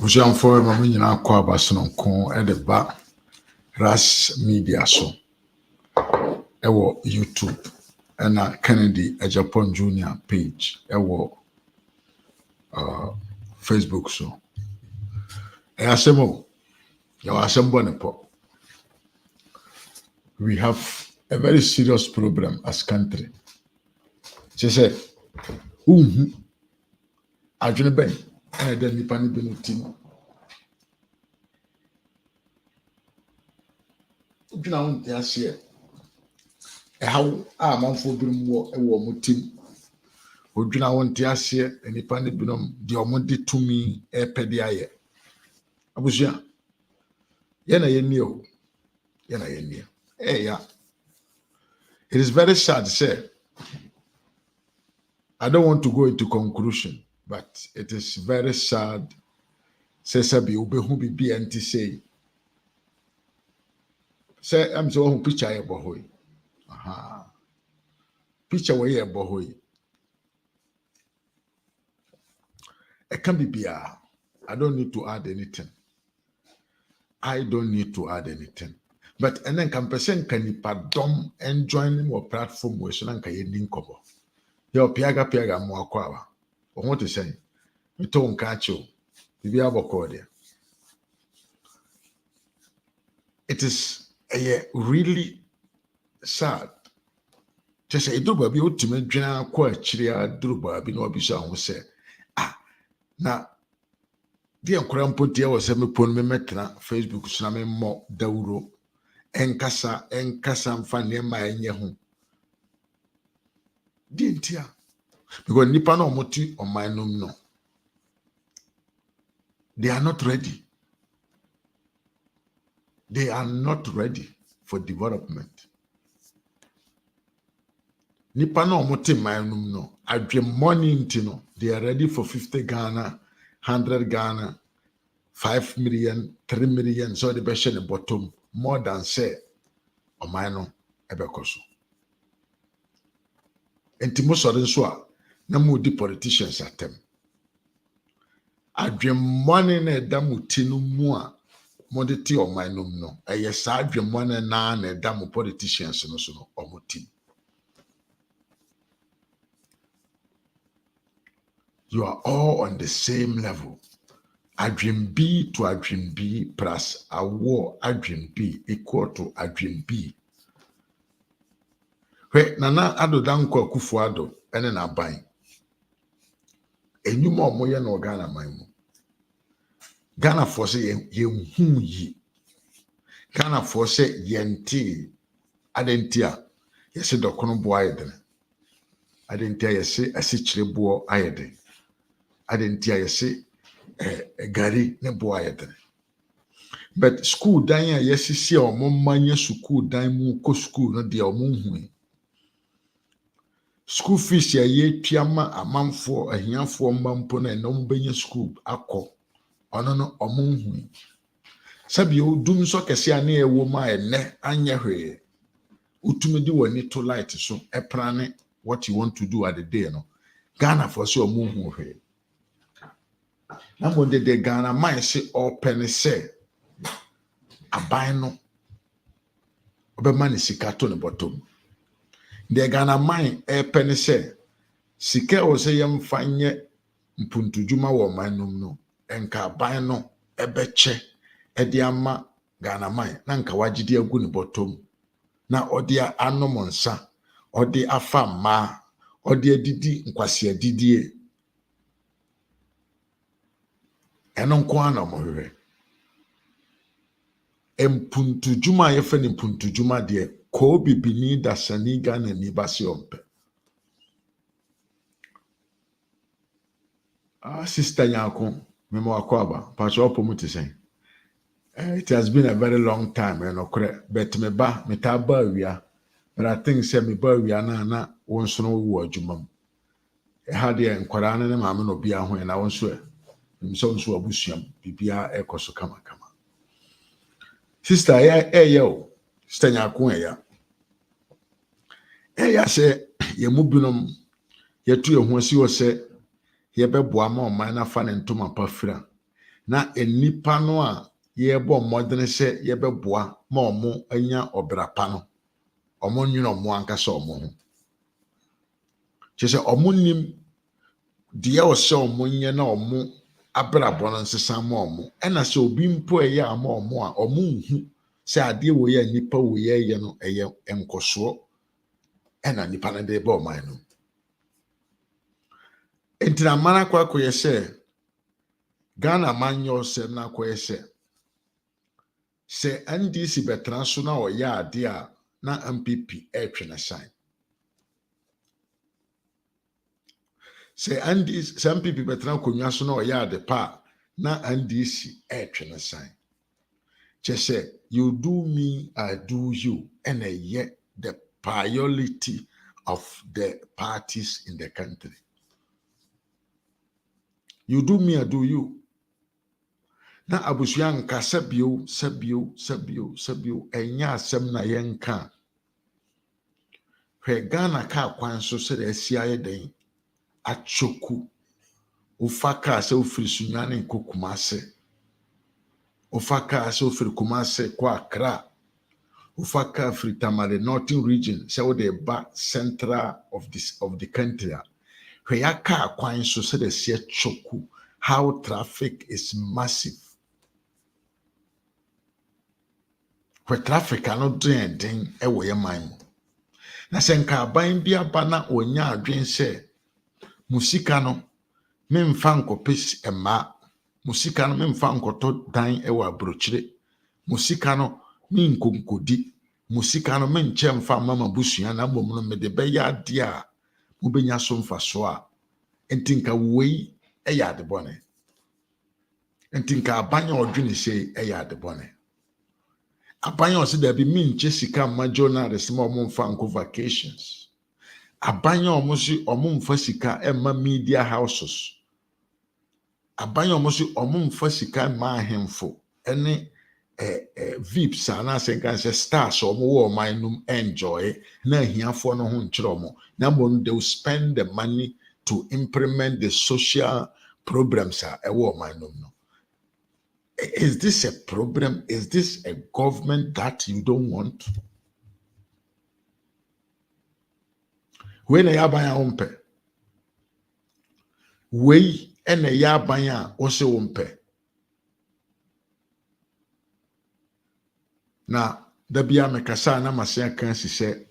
Usiam for ma nyina akọ abasono nko de ba Rush Media so ewo YouTube na Kennedy Ejapon Junior page ewo Facebook so asemo ya asembo ne po. We have a very serious problem as country. She said, adwene ben na da nipa ne bi no tim. Dwena won ti ase haw a manfo birim wo mo tim. Odwena won ti ase nipa ne binom de omode tumi epede aye. Abusia yana yenni o. Yana yenni. Yeah. It is very sad to say. I don't want to go into conclusion, but it is very sad. Say sabi obehu bibi anti say. Say I'm so who picture e bohoy. Aha. Picture we e bohoy. It can be bia. I don't need to add anything. I don't need to add anything. But and then can person can nipadom and join more platform we so nan ka yendin kobo. Yo piaga mo akwa. What is saying? Me to nka acho. Bibi aboko there. It is really sad. Just say do baby ultimate dwena kwa chiri aduru baby no obi so ahun say na die nkora mpotie wo se me pon me metna Facebook so na me mo dawuro enkasa mfa ne ma enye ho di ntia because nipa na omoti omanum no they are not ready. They are not ready for development. Nipa na omoti manum no adwe money intino they are ready for 50 Ghana, 100 Ghana, 5 million, 3 million, so the best in the bottom more than say omano ebekoso. Entimo sore nso a na mo di politicians atem. Adwe money na edamuti no mu a modeti omanum no eye sa adwe money na edamu politicians no so no omoti. You are all on the same level. Adwin B to Adwin B plus a war Adwin B equal to Adwin B. Nana ado danko akufu ado ene na ban. Enyuma omoye na Ghana manmu. Ghana for say ye hu yi. Ghana for say yenti adentia yesi dokono bo ayede. Adentia yesi asichire bo ayede. Adentia yesi gari ne bo ayede. But school dan ya yesisi a omomanye school dan mu ko school no de omonhu. School fees ya ye piama amanfo ahiafo mbampo na no mbenye school akọ ono no omonhu. Sabi o dum so kese ane ewo ma ene anye hwe. Utumidi wani to light so eprane what you want to do at the day no. Ghana for so omonhu hwe. Na mo de Ghana man se open say aban no obema ne sika to ne bottom. De Ghana man pen say sika o say yemfa nye mpuntudwuma wo manum no enka aban no ebeche ede ama Ghana man na nka wagide agu ne bottom na ode anomonsa ode afa ma ode adidi nkwase adidie eno nko ana mo hwe empuntudwuma yefa ne mpuntudwuma de ko bibini dasani Ghana ni basi ompe. Sister Nyako memo akwaba pacho opomuti sen. It has been a very long time but me ba metaba awia, but I think say me ba awia na wonso no wo adwuma. Had ye nkwara ne maame no bia ho na wonso nso abusuam bibia ekoso kama. Sister yo Sister Nyako ya say ye mubinom ye tu ye ho si wo say ye beboa ma o man na fa ne ntoma pafira na enipa no a yɛbɔ mmɔden sɛ yɛbɛboa ma ɔmo anya ɔbrapa no ɔmo nwene ɔmo ankasa ɔmo ho kyerɛ sɛ ɔmo nim deɛ ɔsɛ ɔmo nyɛ na ɔmo abrabɔ no nsesa ma ɔmo ɛna sɛ obi mpo ɛyɛ ama ɔmo a ɔmo nhu sɛ adeɛ wɔ yɛ nipa wɔ yɛ no ɛyɛ nkɔsoɔ ɛna nipa no de bɔ ɔman no ntina mana akɔyɛ sɛ Ghana man nyɛ ɔsɛm na akɔyɛ sɛ NDC bɛtena so na ɔyɛ adeɛ a na MPP ɛretwe ne san sɛ MPP bɛtena akonnwa so na ɔyɛ ade pa na NDC ɛretwe ne san kyɛ sɛ you do me I do you ɛna ɛyɛ the priority of the parties in the country. You do me I do you. Na abusua nka sabio enya asɛm na yɛnka hwɛ Ghana ka kwan so sɛ asi ayɛ den achoku ufa ka sɛ ofiri Sunyane nkɔ Kumase ufa ka sɛ ofiri Kumase kɔ Accra ufa ka firi Tamale Northern region sɛ wode ba central of the country hwɛ ya ka kwan so sɛ asi achoku how traffic is massive. Where traffic ano den ɛwɔ yɛ man mu na sɛ nka aban bi aba na onya adwen sɛ musika no memfa nkɔpɛ ɛma musika no memfa nkɔtɔ dan ɛwɔ abrokyire musika no menkonkodi musika no menkyɛ mfa mama busua na mbom no mede bɛyɛ adeɛ a mobɛnya so mfa so a enti nka wei ɛyɛ ade bɔne enti nka aban a ɔdwene sɛ ɛyɛ ade bɔne abanya ɔsɛ dabi minkyɛ sika mma journalists ma ɔmo mfa nkɔ vacations abanya ɔmo so ɔmo mfa sika ɛma media houses abanya ɔmo so ɔmo mfa sika ma ahemfo ɛne VIPs anaasɛ nka sɛ stars ɔmo wɔ ɔman nom enjoy na ahiafoɔ no ho nkyerɛ ɔmo na mbom they will spend the money to implement the social programs a ɛwɔ ɔman nom no. Is this a problem? Is this a government that you don't want? When a yabanya umpe, we and a yabanya also umpe. Now, the biamekasa na masia kansi say,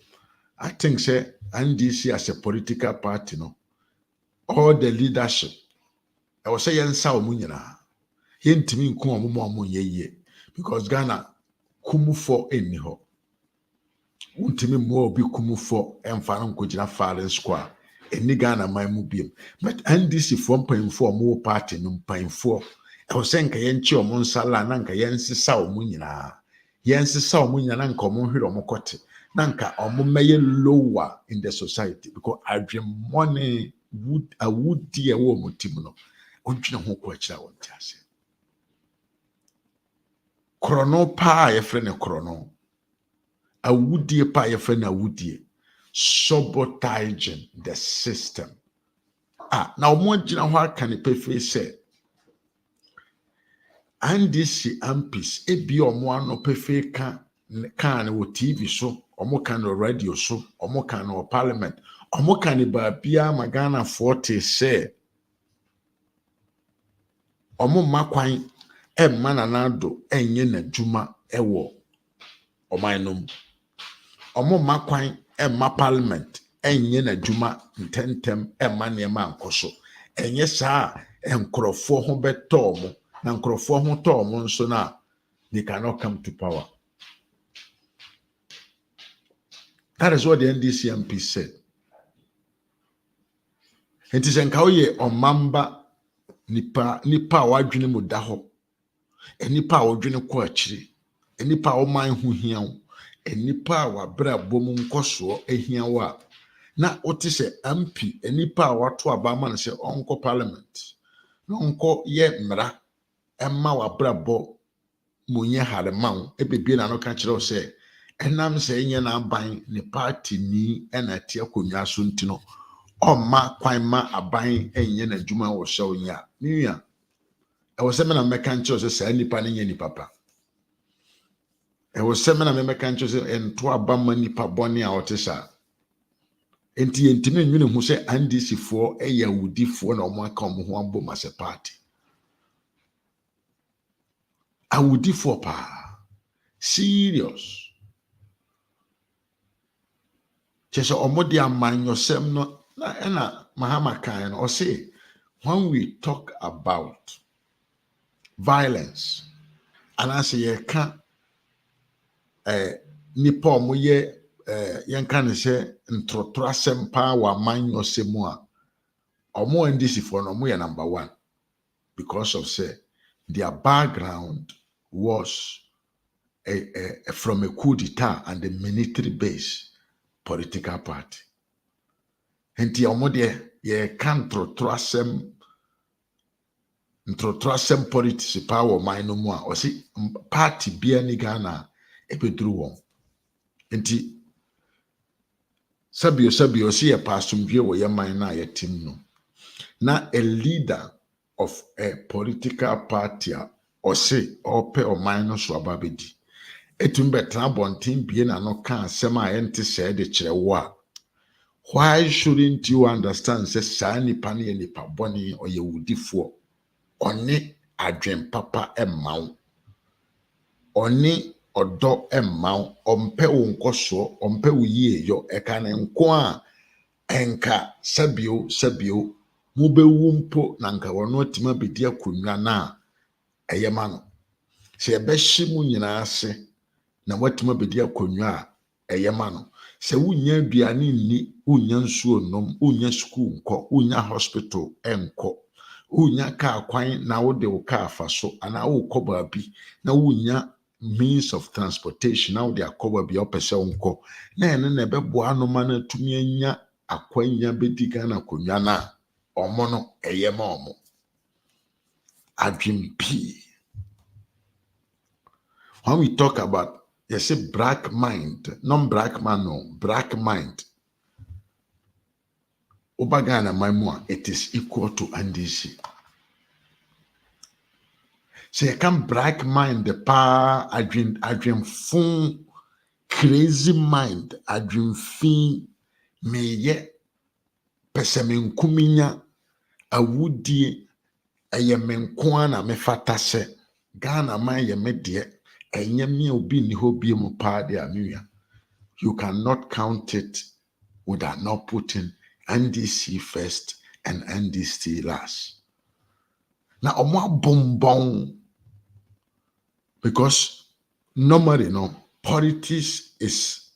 I think say NDC as a political party, no, all the leadership. I was saying sao munyana. Yentimi nko omo yeye because Ghana kumufo eni ho untimi mo obi kumufo emfa no nkogina firing squad eni Ghana man mu biem but NDC from mpanyimfo omo party no mpanyimfo e wo se nka yenchi omo nsala na nka yensesa omo nyina na nka omo hwere omo kote na nka omo meye lower in the society because adwemmone would die wo mo tim no odwene ho ko akira won tiase. Chrono pa ye frɛ ne chrono awudie pa ye frɛ na awudie sabotaging the system na omo agina ho aka ne pefe sɛ NDC MPs ebi omo ano pefe ka ne wɔ TV so omo ka no radio so omo ka no parliament omo ka ne baabia magana 40 sɛ omo makwan emma nanado enye na dwuma ewo omanom omo makwan emma parliament enye na dwuma ntentem emma ne ma nkoso enye saa enkrofo ho beto mo na nkrofo ho to mo nso na they cannot come to power. That is what the NDC MP said. It is enkawoye omamba nipa wadwene mu da ho enipa odwene kɔ akyiri enipa oman ho hia wo enipa wabra bom nkoso ehia wo a na wote sɛ MP enipa wato abama no sɛ onko parliament na onko ye mmra emma wabra bo monye harema wo ebebie na no ka kyerɛ wo sɛ enam sɛ enye na aban ne party ni na tie akonwa so ntino omma kwan ma aban enye na dwuma wo hyɛ wo nya niya ɛwɔ sɛ mena mɛka nkyerɛ sɛ saa nipa no nyɛ nipa pa. Ɛwɔ sɛ mena mɛka nkyerɛ sɛ ɛnto aba ma nipa bɔne a ɔte saa. Enti yɛntimi nwene hu sɛ NDC foɔ ɛyɛ awudifoɔ na ɔmo aka ɔmo ho abɔ ma sɛ party. Awudifoɔ paa. Serious. Kyɛ sɛ ɔmo de amanyɔsɛm no na ɛna Mahama kan no ɔse when we talk about violence anaasɛ yɛka nipa ɔmo yɛ yɛnka ne sɛ ntorotoro asɛm paa wɔ amanyɔsɛm mu a ɔmo NDC foɔ no ɔmo yɛ number one because of say their background was from a coup d'etat and a military based political party. Enti ɔmo deɛ yɛka ntorotoro asɛm politics paa wɔ man no mu a ɔse party bia ne Ghana ebeduru wɔn. Enti sabio ɔse yɛ paasomdwe wɔ yɛ man na yɛtim no. Na a leader of a political party a ɔse ɔpɛ ɔman no so aba bɛdi. Etum bɛtena abɔnten bie na no ka asɛm a ɛnte sɛ de kyerɛ wo a why shouldn't you understand sɛ saa nipa no yɛ nipa bɔne ɔyɛ wudifoɔ ɔne adwen papa ɛmma wo ɔne ɔdɔ ɛmma wo ɔmpɛ wo nkɔsoɔ ɔmpɛ wo yieyɔ ɛka ne nko a ɛnka sabio mobɛwu mpo na nka wɔno atima bɛdi akonnwa no a ɛyɛ ma no sɛ yɛbɛhye mu nyinaa ase na watima bɛdi akonnwa a ɛyɛ ma no sɛ wonya aduane nni wonya nsuo nom wonya school nkɔ wonya hospital ɛnkɔ wonya kaa kwan na wode wo kaa fa so anaa wokɔ baabi na wonya means of transportation na wode akɔ baabi a wopɛ sɛ wonkɔ na ɛno na ɛbɛboa anoma no atumi anya akwanya bɛdi Ghana akonnwa no a ɔmo no ɛyɛ ma ɔmo adwem pii. When we talk about yes, a black mind, non-black man, no, black mind. Obagana Maimua, it is equal to NDC. So you can black mind the power, I dream fun, crazy mind, I dream fin, me ye, pesemen kuminya, a woody, a yemen kwana me fatase, Ghana my ye me dear. You cannot count it without not putting NDC first and NDC last. Now, because normally, politics is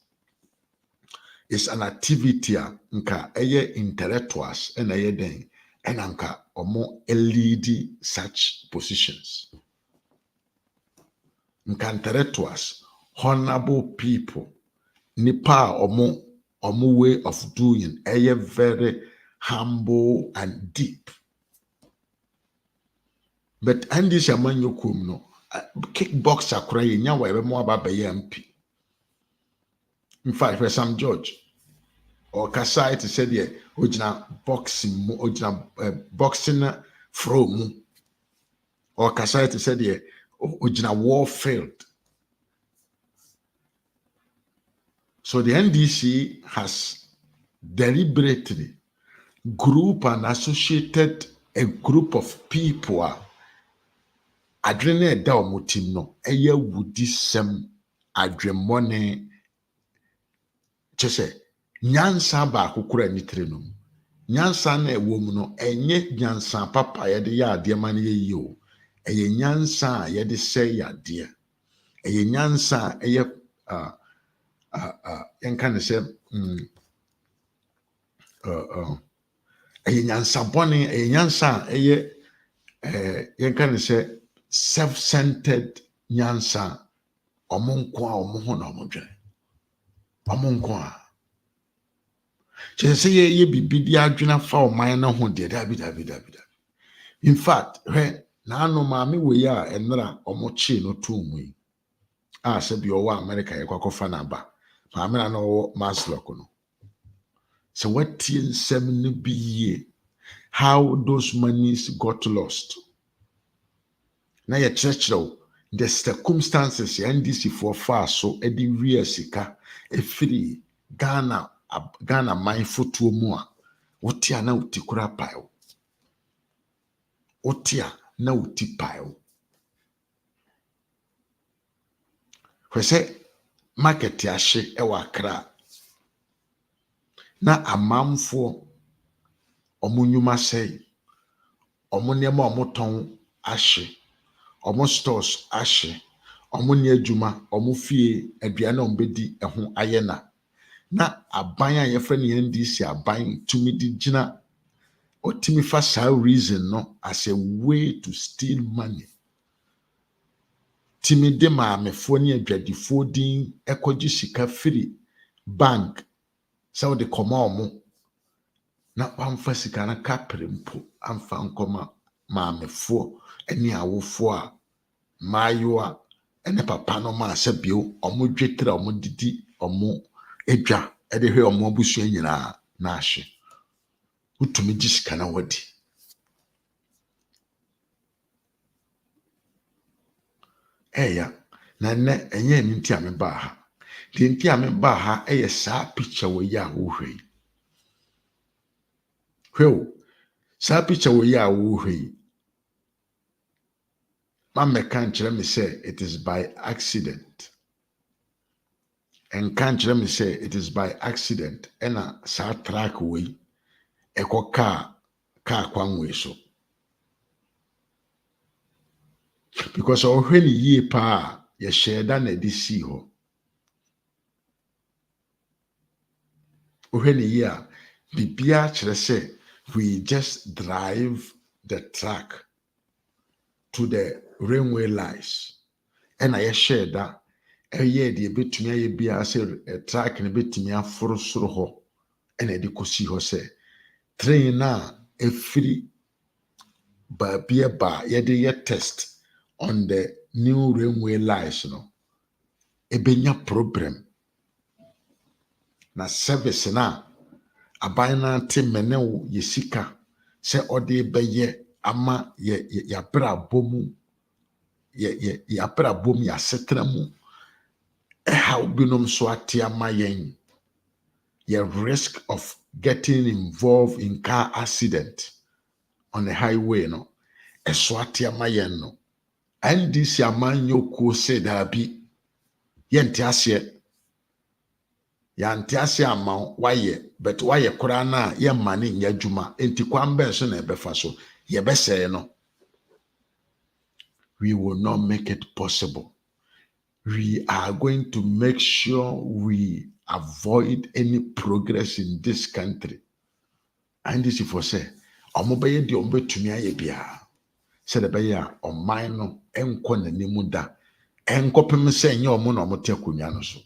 an activity nka intellectuals and anka lead such positions. Intellectuals, honorable people, nipa omo way of doing very humble and deep. But Andy Shaman Yokum no kickboxer cry nya wa ebe mo aba MP. In fact, for some George or Kasai to say the original boxing boxing from or Kasai to say the original war field. So the NDC has deliberately grouped and associated a group of people adrene da omutim no eye wudisem adwemmone chese nyansa ba kokora nitire no nyansa na ewom no enye nyansa papa ye de ya ade ma na ye o eye nyansa ye de se ya de eye nyansa eye yenka ne se eye nyansa bone eye nyansa eye yenka ne se self-centered nyansa omonko a omoho na omodwe omonko a chese ye bibidi adwena fa oman na ho de dabi. In fact na no maame we ya enra omochi no tomu yi a se bi owo America ye kwakofa na ba maame na no Maslock no so watie nsem no bi ye how those monies got lost. na yɛ kyerɛkyerɛw the circumstances NDC for far so edi wie sika efiri Ghana man fotuo mu a wotia na wuti kura pae wotia na wuti pae hwese market ahye ɛwɔ Accra na amanfo ɔmo nnwuma sɛe ɔmo nneɛma ɔmo tɔn ahye ɔmo stores ahye ɔmo ne adwuma ɔmo fie aduane ɔmo bedi ɛho ayɛ na aban a yɛfrɛ no NDC aban tumi di gyina otumi fa saa reason no as a way to steal money timi de maamefoɔ ne adwadifoɔ din ɛkɔgye sika firi bank sɛ wode kɔma ɔmo na wamfa sika no kapere mpo amfa nkɔma maamefoɔ ne awofoɔ a maayewa ne papa no ma sɛ bio ɔmo dwetire a ɔmo didi ɔmo edwa de hwɛ ɔmo abusua nyinaa na ahye wotumi gye sika na wadi ɛya na nnɛ ɛnyɛ ne nti a mebaa ha deɛ nti a mebaa ha ɛyɛ saa picture wɔ yi a wohwɛ yi hwɛ o saa picture wɔ yi a wohwɛ yi ma mmɛka nkyerɛ me sɛ it is by accident ɛnka nkyerɛ me sɛ it is by accident ɛna saa track wɔ yi ɛkɔ kaa kwanwee so because ɔhwɛ ne yie paa yɛhyɛ da na ɛde sii hɔ ɔhwɛ ne yie a biribiara kyerɛ sɛ we just drive the track to the railway lines ɛna yɛhyɛ da ɛyɛ deɛ ɛbɛtumi ayɛ biara sɛ track no bɛtumi aforo soro hɔ ɛna ɛde kɔsi hɔ sɛ train na ɛfiri baabi ɛba yɛde yɛ test on the new railway lines no ɛbɛnya problem na service na aban na te menew yɛ sika sɛ ɔde bɛyɛ ama yɛabrabɔ mu yɛabrabɔ mu yɛasetena mu ɛhaw binom so ate ama yɛn yɛ risk of getting involved in car accident on the highway no ɛso ate ama yɛn no NDC amanyɛ okuo sɛ daabi yɛnte aseɛ yɛante aseɛ ama wayɛ but wayɛ koraa no a yɛmma ne nyɛ adwuma enti kwan bɛn so na ɛbɛfa so yɛbɛsɛe no we will not make it possible. We are going to make sure we avoid any progress in this country. And this is for say, Omobaye di ombe tumia ye bia. Said the baya or mine enko na nimuda. Enko pem se nye omo na omo te akunya no so.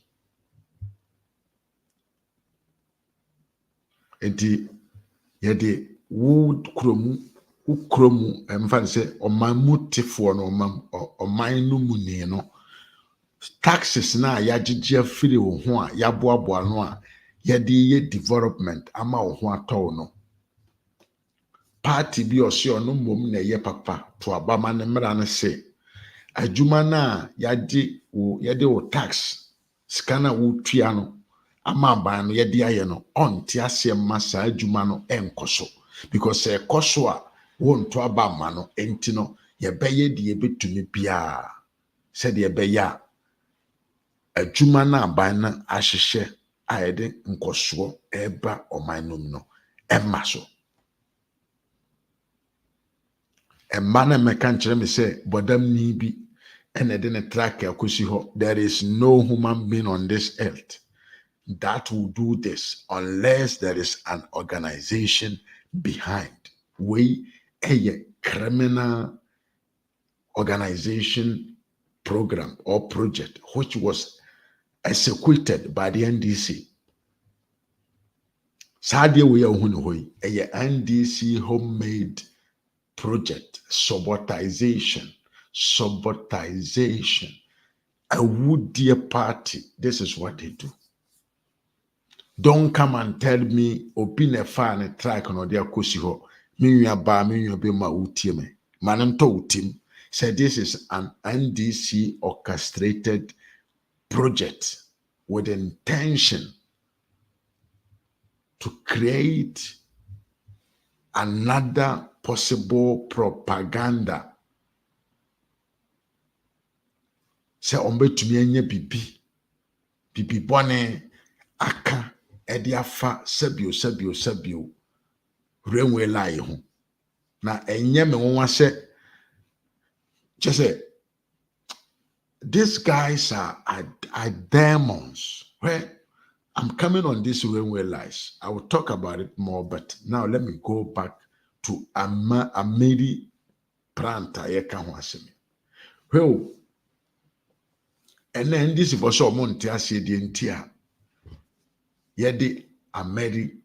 Enti yede wood ukromu emfa se omamu tifo no oman no mu ni no taxes na yagye afiri wo ho a yaboaboa no a yɛde yɛ development ama wo ho atɔ no party bi ɔse ɔno mmom na ɛyɛ papa to abama ne mmara no se adwuma na yɛde wo tax sika na wo tua no ama aban no yɛde ayɛ no ɔnte ase ma saa adwuma no ɛnkɔ so because ɛkɔ so a wonto aba ama no enti no yɛbɛyɛ de yɛbɛtumi biara sɛ de yɛbɛyɛ a adwuma na aban na ahyehyɛ a yɛde nkɔsoɔ ɛba ɔman nom no ɛma so ɛma na mɛka nkyerɛ me sɛ bɔdam ni bi ɛna ɛde ne track akɔsi hɔ there is no human being on this earth that will do this unless there is an organization behind wei ɛyɛ criminal organization program or project which was executed by the NDC. Sadie we are a NDC homemade project, sabotization. A would-dear party, this is what they do. Don't come and tell me, open a fan and track on their kosiho. Minya ba, minya be ma utie me. Mananto utim. said this is an NDC orchestrated project with intention to create another possible propaganda. Say ombetumi anya bibi bone aka ediafa sabio railway line ho. Na enye me wonwa se just say these guys are demons. Where I'm coming on these railway lines. I will talk about it more, but now let me go back to Ameri Pranta Yeka Wasemi. Well, and then this is for so monte ase di ntia. Yedi Ameri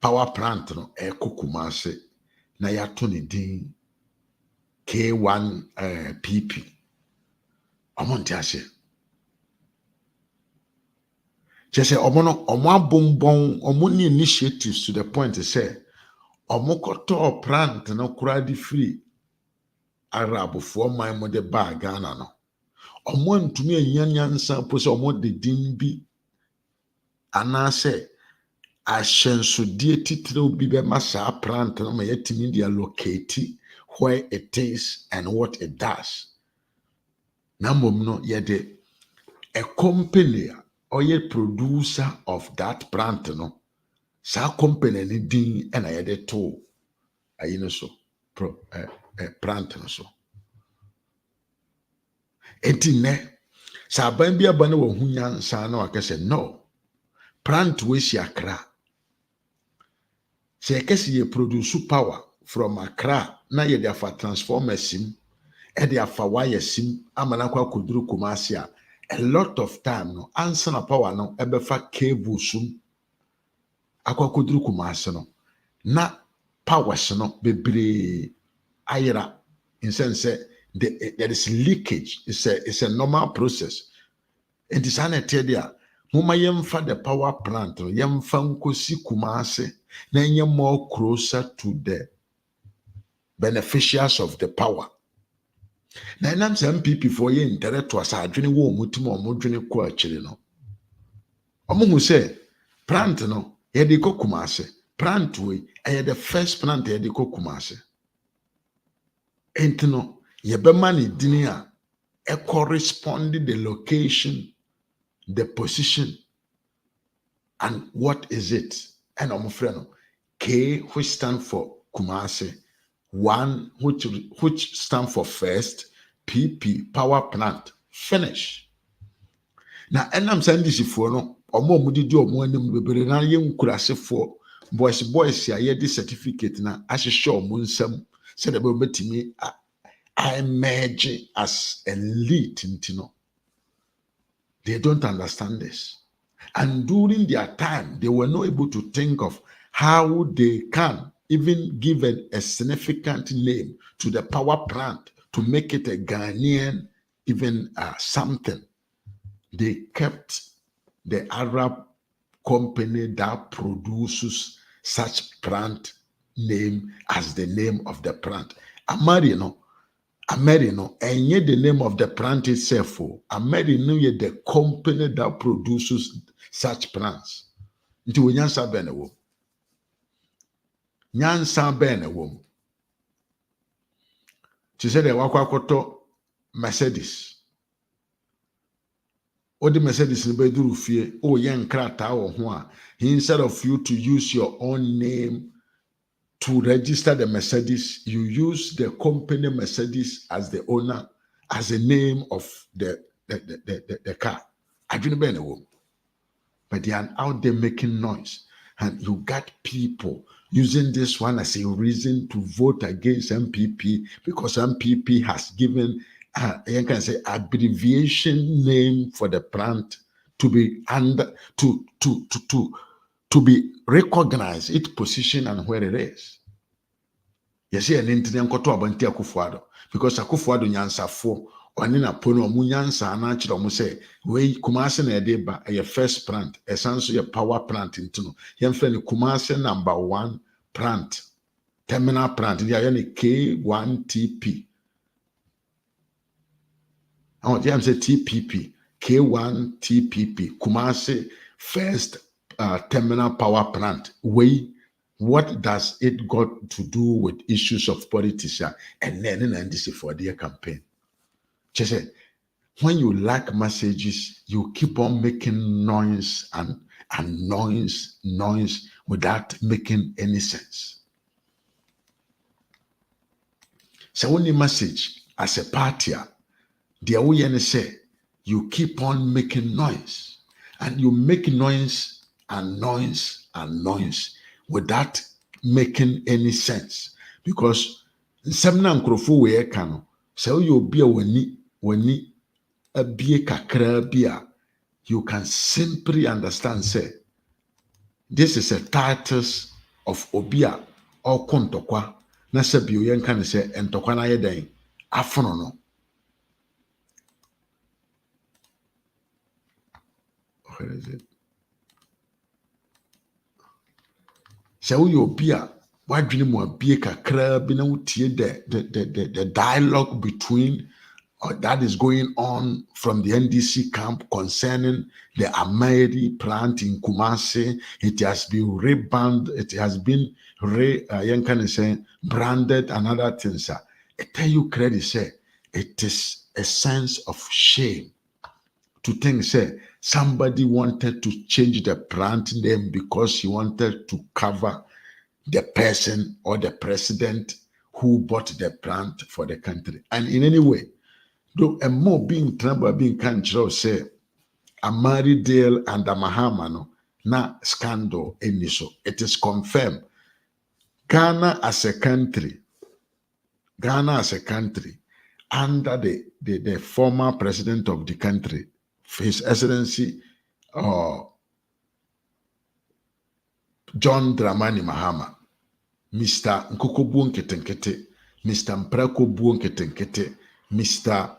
power plant no Kumase na yato ni din K1 PP. Omonte ase. Just say omo bonbon omo ni initiatives to the point to say omo koto plant no kura di free Arab for my mother bag Ghana no omo ntumi enyanyansa po se omo de din bi ana say ahensodie titire bi be masa plant no ma yetimi dia locate where it is and what it does. Na mom no yede a company or a producer of that plant no sa company ni din and I had to so plant no so enti ne sa ban bia bana wo hunya sa na wakase no plant we si Accra se kese ye produce power from Accra na ye dey for transformer sim e dey for wire sim amana kwa koduru Kumasi a lot of time no answer na power no ebefa cable sum akwakoduru Kumasi no na powers no bebre ayera in sense there is leakage. It's a normal process. It is an etedia moma yemfa the power plant no yemfa nkosi Kumasi na nye more closer to the beneficiaries of the power. Na nam some people for ye interact to asa adwene wo mutum omodwene ko akire no omo say plant no ye de ko Kumasi plant we the first plant ye de ko Kumasi enti no ye be mani dini a correspond the location, the position, and what is it and omo friend K which stand for Kumasi, one which stand for first, PP power plant finish. Now enam sandisifo no omo mudidi omo anim bebere na ye nkurasefo boys ya ye di certificate na ahihye omo nsam said the betimi I emerge as elite intino. They don't understand this. And during their time, they were not able to think of how they can even give a significant name to the power plant to make it a Ghanaian, even something. They kept the Arab company that produces such plant name as the name of the plant. Amerino, and yet the name of the plant itself. Amerino, yet the company that produces such plants. Nti wo nyansa bene wo. Nyansa bene wo. Ti se de wakwakoto Mercedes. O the Mercedes ni be duru fie, o ye nkrata wo ho a, instead of you to use your own name to register the Mercedes, you use the company Mercedes as the owner, as the name of the car. Adwene bene wo. But they are out there making noise. And you got people using this one as a reason to vote against MPP because MPP has given, you can say, abbreviation name for the plant to be under, to be recognized, its position and where it is. You see, an internet abanti Akufo-Addo because Akufo-Addo nyansafo oni na pono mu nyansa na akire omo say we Kumasi na ede ba your first plant esanso your power plant into no yemfa ni Kumasi number 1 plant terminal plant. They are K1TP. I want to say TPP. K1TPP. Kumasi First Terminal Power Plant. What does it got to do with issues of politics and then this for their campaign? Just say, when you lack messages, you keep on making noise and noise without making any sense. So when you message as a party, the way say you keep on making noise, and you make noise and noise and noise without making any sense, because some na nkrofo we can so you be wani abie kakra bia, you can simply understand say this is a titus of obia or kontokwa na sabi o yen kan say entokwa na yeden afono no. Where is it? So you obia wadwene mu abie kakra bi na wutie the dialogue between that is going on from the NDC camp concerning the Ameri plant in Kumasi. It has been rebranded. It has been branded and other things. I tell you credit, say it is a sense of shame to think, say somebody wanted to change the plant name because he wanted to cover the person or the president who bought the plant for the country. And in any way, though a more being trouble being control say Amari Dale and the Mahama no na scandal any so. It is confirmed. Ghana as a country, under the former president of the country, His Excellency John Dramani Mahama, Mr. Nkokobuo Nketenkete, Mr. Mprako Buo Nketenkete, Mr.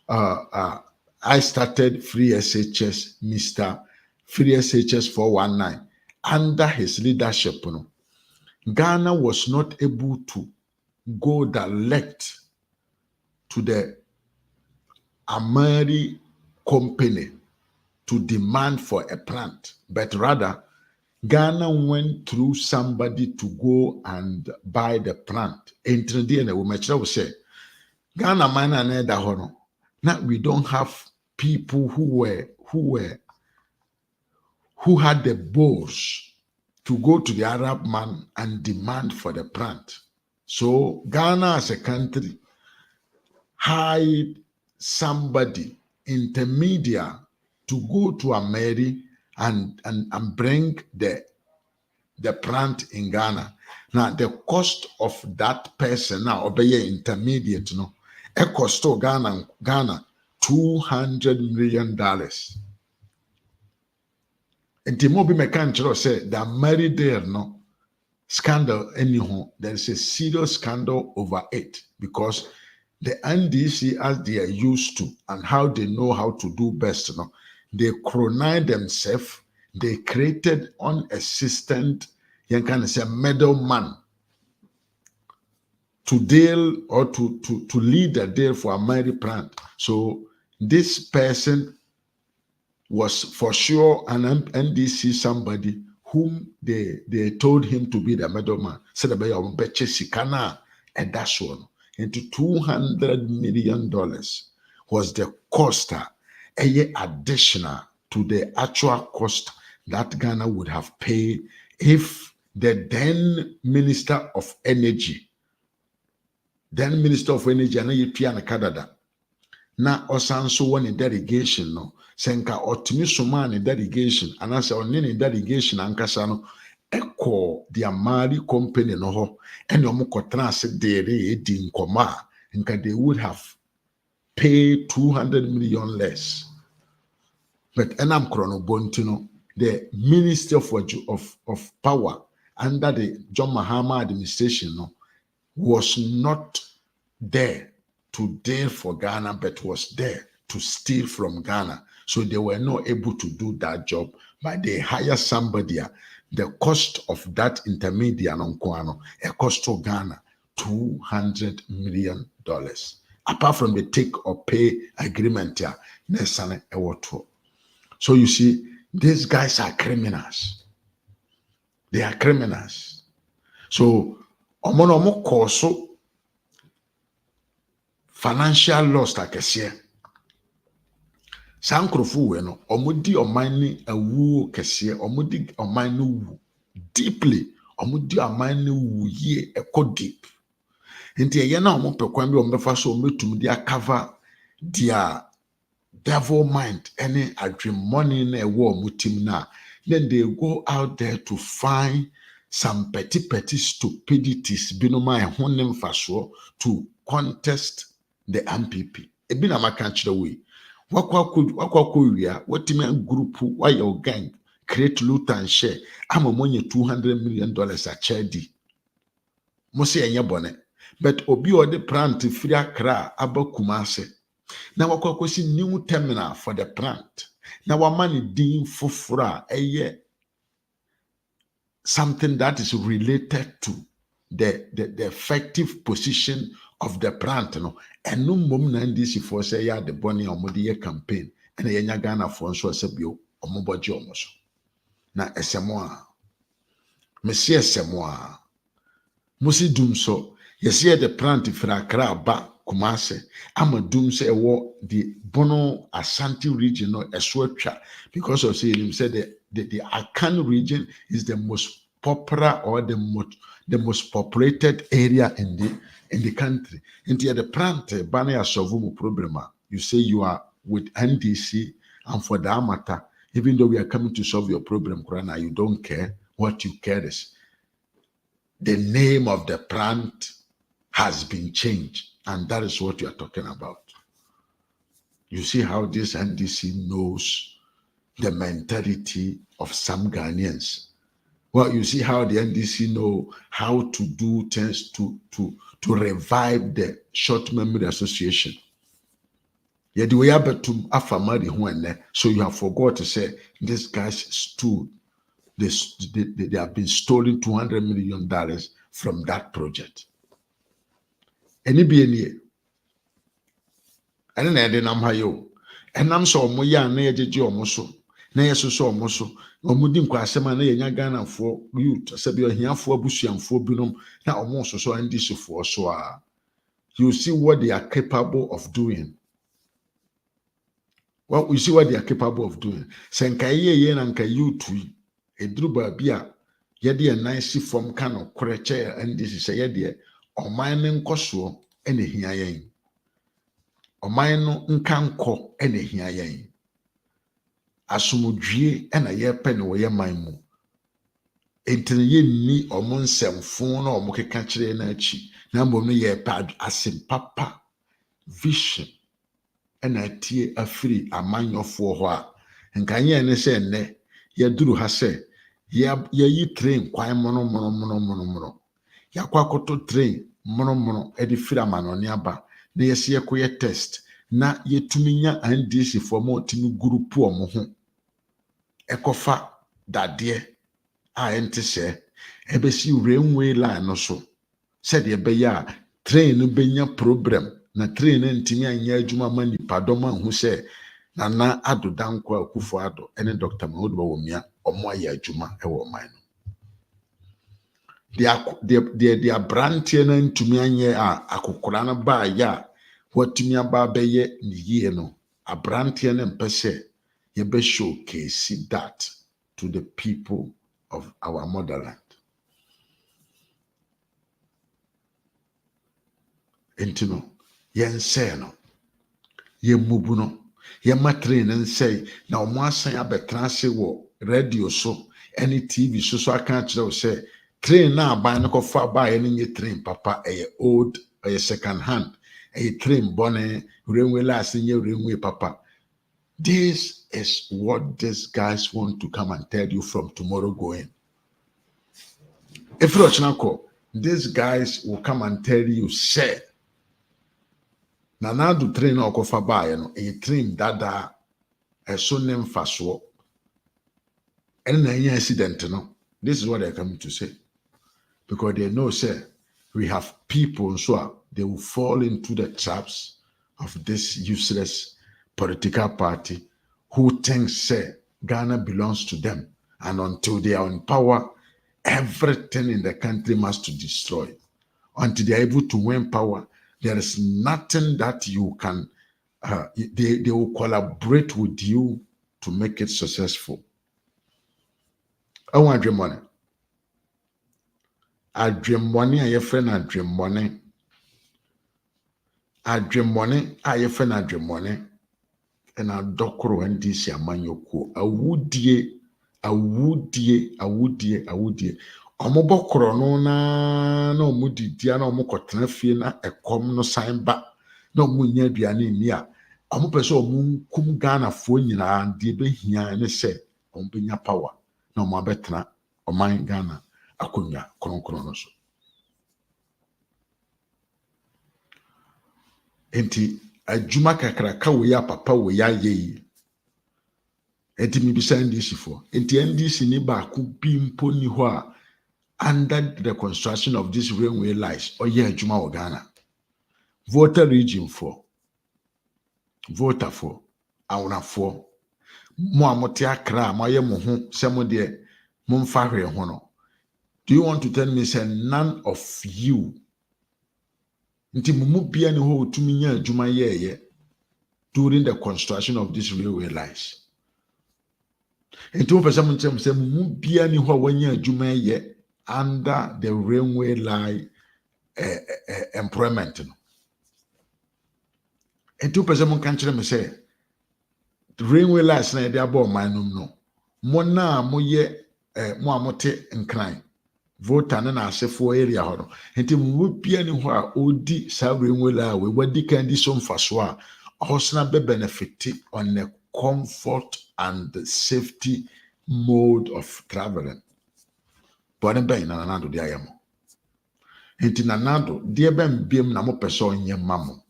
I started Free SHS, Mr. Free SHS 419. Under his leadership, Ghana was not able to go direct to the Amari company to demand for a plant, but rather Ghana went through somebody to go and buy the plant. Say Ghana man now we don't have people who had the balls to go to the Arab man and demand for the plant. So Ghana as a country hired somebody intermediate to go to Ameri and bring the plant in Ghana. Now the cost of that person now obey intermediate it cost to Ghana $200 million. And the more be mechanical say that married there no scandal anyhow. There is a serious scandal over it because the NDC, as they are used to and how they know how to do best, they colonize themselves. They created unassisted, you can say, middleman to deal or to lead the deal for a married plant. So this person was for sure an NDC somebody whom they told him to be the middleman. Said about Sikana and that's one. Into $200 million was the cost, a year additional to the actual cost that Ghana would have paid if the then Minister of Energy, and Canada, na osanso won in delegation no senka otumi soma ne delegation anasa onne ne delegation ankasa no eko the Amari company no ho ene omokotra ase dere edi nkoma nka they would have paid 200 million less. But enam krono bontino the Minister of Power under the John Mahama administration was not there to deal for Ghana, but was there to steal from Ghana. So they were not able to do that job, but they hire somebody. the cost of that intermediate it cost to Ghana $200 million. Apart from the take or pay agreement, so you see, these guys are criminals. They are criminals. So, omo cause financial loss like I say. Sankrofo we no omudi oman ni awuo kese omudi oman no wu deeply omudi oman no wu ye ekọ deep nti ye na omo pekwan bi ombefa so ometum dia cover dia devil mind any dream money na ewo omutim na then they go out there to find some petty stupidities binoma ehonem faso to contest the MPP ebi na maka kire we wakwa wia watime group why your gang create loot and share ama monye $200 million a charity mo se enye bone but obi ode plant free Accra aba Kumase na wakwa si new terminal for the plant na wamani din fofora eye something that is related to the effective position of the plant no enu mom na ndc for say ya the bonny omode campaign and yenya Ghana for so asebio omoboje omoso na esemo a mesi esemo a musi dum so yesi the plant fra Accra ba Kumase ama dum say ewo the Bono Ashanti region no eso atwa because of say him said the Akan region is the most popular or the most populated area in the country. Into the plant bana solve problem. You say you are with NDC and for that matter, even though we are coming to solve your problem, Kurana, you don't care. What you care is the name of the plant has been changed, and that is what you are talking about. You see how this NDC knows the mentality of some Ghanaians. Well, you see how the NDC know how to do things to revive the short memory association. Yeah, the way to afamari when so you have forgot to say these guys stood. They have been stolen $200 million from that project. Any be and then I am hayo. And I'm so moya na yeji omoso. Na yeso so omoso. Omudi nkwa asema na yenya Ghana for youth. Sabi ohiafo abusuamfo binom na omoso so andi sofo so a. You see what they are capable of doing. Well, you see what they are capable of doing. Senkaye ye na nka youth eduru baabi a yede e nice form kind of koreche and this is yede oman ne nkoso ene hia yen. Oman no nka nko ene hia yen. Asomodwie ena ye pe ne wo ye man mu. Entene ye ni omo nsemfo na omo keka kire na achi. Na mbom no ye pad asem papa vision ena tie afiri amanyofo ho a nkanye ne se enne ye duru ha se ye yi train kwan mono yakwa koto train mono edi firi amanone aba na yesi yekoye test na yetuminya NDC for mo timi group omo ho ekofa dade a ente se ebesi railway line no so said ye be ya train no benya problem na train ntimi anya adwuma mani padoma hu se na adodankwa akufo ado ene Dr. Mahood Bawumia omo aye adwuma e wo man no dia brantie na ntumi anye a akokora na ba ya watumi aba beye ni yie no abrantie na mpese ye be showcase that to the people of our motherland. Entino yen say no ye mubu no ye matrain and say na omo asan abetra se wo radio so any TV so aka kire say train na ba no kofa ba ye nye train papa old second hand train bonne railway last nye railway papa. This is what these guys want to come and tell you from tomorrow going. If you're these guys will come and tell you, say, na do train na okofa ba ye no train dada so nem faso and na yen accident no This is what they're coming to say. Because they know, say, we have people so they will fall into the traps of this useless political party who thinks, say, Ghana belongs to them. And until they are in power, everything in the country must to destroy. Until they are able to win power, there is nothing that you can, they will collaborate with you to make it successful. I want dream money. I dream money, I friend, I dream money. I dream money, I friend, I dream money. And I dokoro and this yamanyoko. Awudie. Omobokoro no na omudidia na omukotena fie na ekom no san ba na omunya aduane ni a omopese omunkum Ghana fo nyina de behia ne se ombenya power na omabetena oman Ghana akonya kronkron no so. Enti adwuma kakraka wo ya papa wo ya ye enti mi bisa NDC for enti NDC ni ba ku bi mpo ni ho a under the construction of this railway lines or yeah adwuma wo Ghana voter region for voter for awona for mo amote akra mo ye mo ho se mo de mo mfa hwe ho no. Do you want to tell me say none of you nti mumu bia ni ho tumi nya adwuma ye during the construction of this railway lines? Enti mo pese mo ntem say mumu bia ni ho wanya adwuma ye under the railway line employment no. Enti mo pese mo kan kire me say the railway lines na dey abo manum no mo na mo ye mo amote nkran voter na asefo area ho no. Enti mo bia ni ho a odi sa railway line we wadi kan di so mfaso a hosna be benefit on the comfort and the safety mode of traveling. But ben na nanado de ayamo. Enti nanado de ben biem na mo pese onye mamo.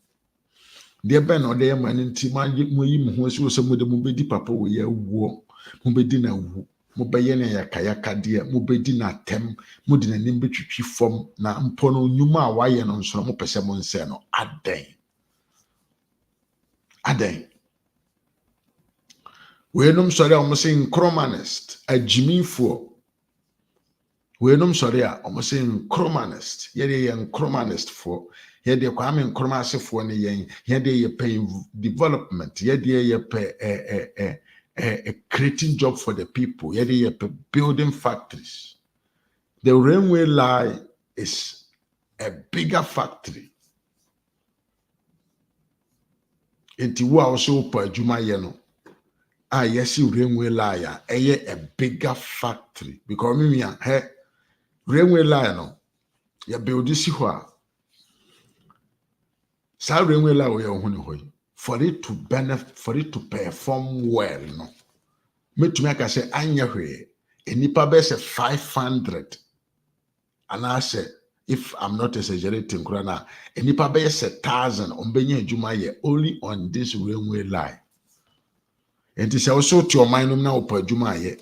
De ben no de yam nti mo yi mo ho so mo de mo bedi papa wo ya wuo. Mo bedi na wu. Mo beye na yakayaka de mo bedi na tem. Mo de nanim betwitwi fom na mpo no nyuma a waye no nso mo pese mo nse no aden. We nom sorry am saying chromanist ajimifo. We nom sorry am saying chromanist. Ye chromanist for ye de kwame nkroma asefo ne yen ye de ye pay development ye de ye pay creating job for the people ye de ye pay building factories. The railway line is a bigger factory. Enti wo also pa adwuma ye no yes railway line a bigger factory because me railway line no ya build this ho sa railway line we ho ne hoy for it to benefit, for it to perform well no metumi aka say anya hwe enipa be say 500 and I say if I'm not exaggerating krana enipa be say 1,000 ombenya adwuma ye only on this railway line. Enti se also to your mind na opa adwuma ye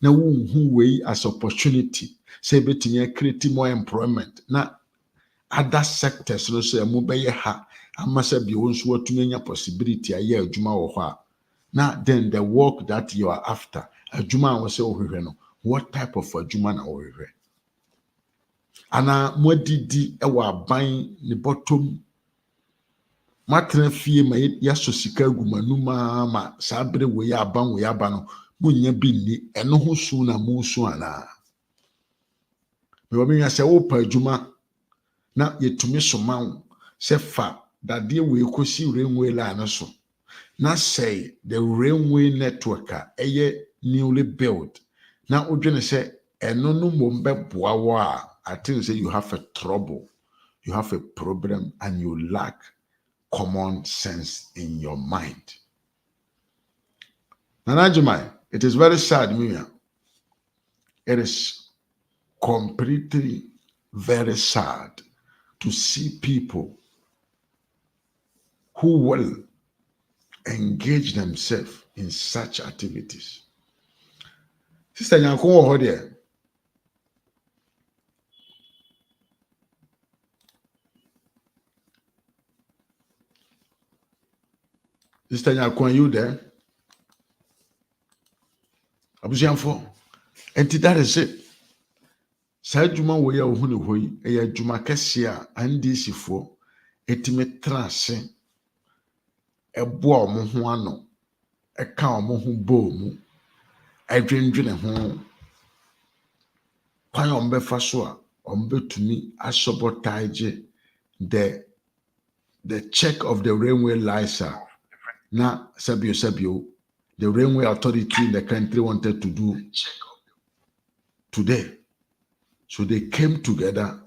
na wunhu we as opportunity say betumi create more employment na other sectors no say mo be ye ha amasa bi wonso watumi nya possibility aye adwuma wo ho a na then the work that you are after adwuma wo say ohwehwe no what type of adwuma na ohwehwe ana modidi e wa ban ne bottom matra fie ma yaso sika gumanuma ma sabre we ya ban no munya bi ni eno ho su na mu su ana me wo nya se wo pa adwuma na yetumi soman se fa dade we kosi railway line so na say the railway network eye newly built na odwene se eno no mombe boa wo a I think say you have a trouble, you have a problem and you lack common sense in your mind. Nanajumai, it is very sad, Mia. It is completely very sad to see people who will engage themselves in such activities. Sister Nyanko there. Sister Nyakwan, you there? Abusianfo. And that is it. Saa adwuma wɔ yi a wohu ne hɔ yi ɛyɛ adwuma kɛseɛ a NDC-foɔ ɛtumi tena ase ɛboa wɔn ho ano ɛka wɔn ho bɔɔ mu ɛdwendwene ho kwan a wɔn bɛfa so a wɔn bɛtumi asɔbɔtaagye the check of the railway lights a na sabio the railway authority in the country wanted to do today. So they came together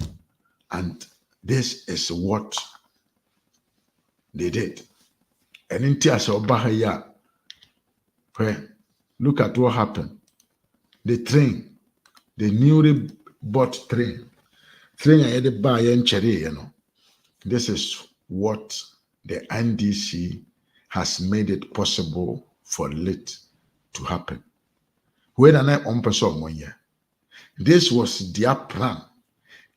and this is what they did. And in Tiasa Obahaya, look at what happened. The train, the newly bought train I had to buy in Cherry, This is what the NDC has made it possible for it to happen. When I on person 1 year. This was their plan.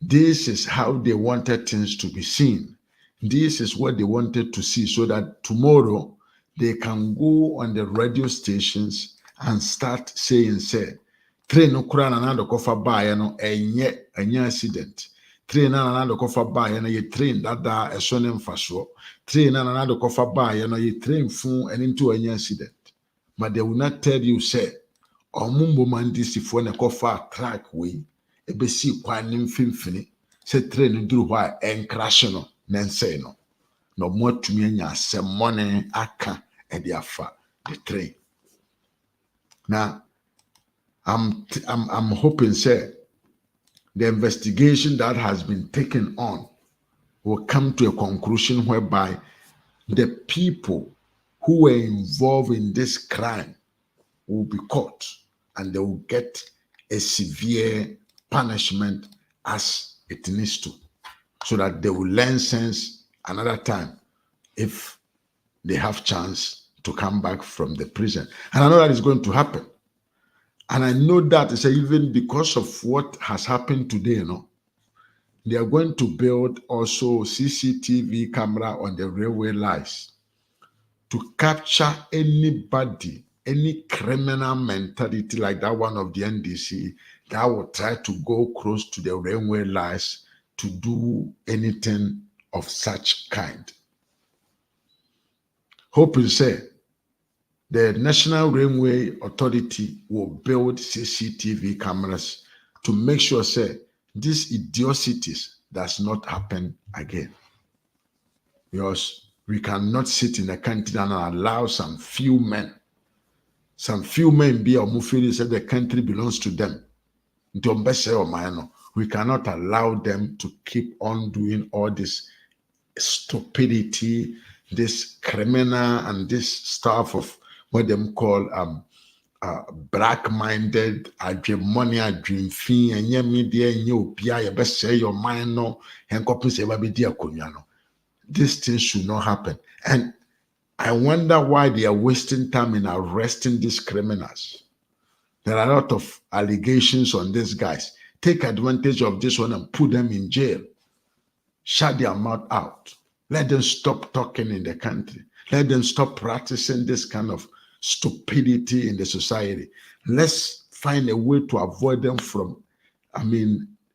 This is how they wanted things to be seen. This is what they wanted to see so that tomorrow they can go on the radio stations and start saying, say, train no kura na nando kofa ba no enye accident. Train na nando kofa ba no ye train dada eso ne mfaso. Train na nando kofa ba no ye train fun and into enye accident. But they will not tell you, say, Omumbo mandisifo na kofa track way ebesi kwan mfimfini se train duru hɔ a crash no nense no no motumi anya semone aka de afa the train. Now I'm hoping say the investigation that has been taken on will come to a conclusion whereby the people who were involved in this crime will be caught and they will get a severe punishment as it needs to, so that they will learn sense another time if they have chance to come back from the prison. And I know that is going to happen. And I know that is even because of what has happened today, they are going to build also CCTV camera on the railway lines to capture anybody, any criminal mentality like that one of the NDC that will try to go close to the railway lines to do anything of such kind. Hoping say the National Railway Authority will build CCTV cameras to make sure say these idiocies does not happen again. Because we cannot sit in a country and allow some few men be or feel that the country belongs to them. We cannot allow them to keep on doing all this stupidity, this criminal and this stuff of what them call black-minded, money, dream fee, and your media, and you best say your mind no, and copy say this thing should not happen. And I wonder why they are wasting time in arresting these criminals. There are a lot of allegations on these guys. Take advantage of this one and put them in jail. Shut their mouth out. Let them stop talking in the country. Let them stop practicing this kind of stupidity in the society. Let's find a way to avoid them from,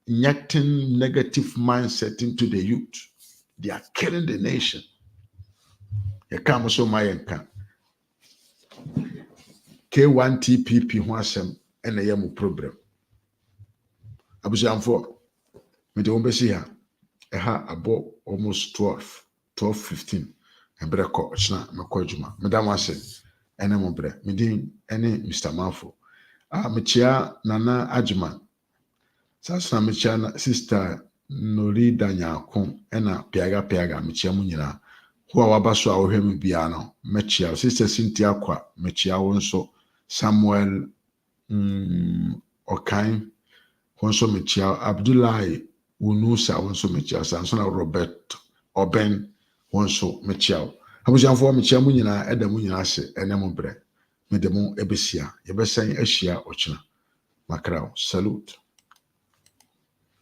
injecting negative mindset into the youth. They are killing the nation. K1 TPP ho asem ena ye mu problem. Abusianfo, me de ombesi ha. Eha abo almost 12:15. Ebreko ochna mekọ adwuma. Madam ase ene mo bre. Me din ene Mr. Manfo. Mechia Nana Ajman. Sasa mechia na sister Nori Danyako ena piaga mechia mu nyina. Who a wabaso a wohwe me bia no mechia sister Cynthia kwa mechia won so Samuel Okain wonso mechia Abdullahi Unusa wonso mechia Sansona Robert Oben wonso mechia abujanfo mechia mu nyina eda mu nyina ase ene mo bre me de mo ebesia yebesen ahia ochina makrao salute.